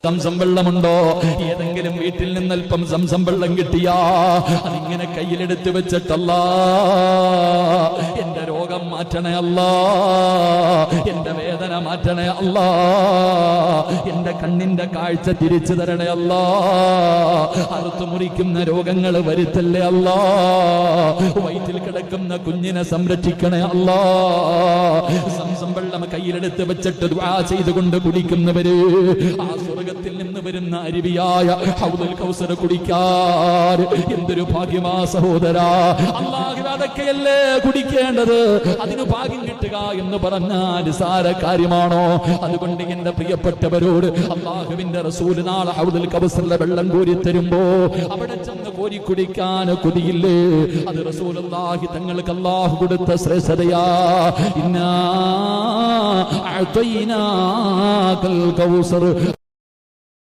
Zamzam വെള്ളമുണ്ടോ? ഏതെങ്കിലും വീട്ടിൽ നിന്ന് അല്പം സംസം വെള്ളം കിട്ടിയാ അതിങ്ങനെ കയ്യിലെടുത്ത് വെച്ചിട്ടല്ലാ എന്റെ രോഗം മാറ്റണേ അല്ലാ, എന്റെ വേദന മാറ്റണേ അല്ലാ, എന്റെ കണ്ണിന്റെ കാഴ്ച തിരിച്ചു തരണേ അല്ലാ, അറുത്തു മുറിക്കുന്ന രോഗങ്ങൾ വരുത്തല്ലേ അല്ലാ, വയറ്റിൽ കിടക്കുന്ന കുഞ്ഞിനെ സംരക്ഷിക്കണേ അല്ലാ. സംസം വെള്ളം കയ്യിലെടുത്ത് വെച്ചിട്ട് ദുആ ചെയ്തുകൊണ്ട് കുടിക്കുന്നവര് ആ സ്വർഗത്തിൽ നിന്ന് വരുന്ന അരുവിയായ ഹൗദുൽ കൗസർ കുടിക്കാൻ എന്തൊരു ഭാഗ്യമാ സഹോദരാ. അല്ലാഹു അതൊക്കെയല്ലേ കുടിക്കേണ്ടത്. അതിന് ഭാഗ്യം കിട്ടുക എന്ന് പറഞ്ഞാൽ സാര കാര്യമാണോ? അതുകൊണ്ട് എന്റെ പ്രിയപ്പെട്ടവരോട് അല്ലാഹുവിന്റെ റസൂൽ നാളെ ഹൗദുൽ കൗസറിലെ വെള്ളം കോരി തരുമ്പോ അവിടെ ചെന്ന് കോരി കുടിക്കാൻ കൊതിയില്ലേ? അത് റസൂലുള്ളാഹി തങ്ങൾക്ക് അല്ലാഹു കൊടുത്ത ശ്രേഷ്ഠതയാ. ഇന്നാ അഅതൈനാകൽ കൗസർ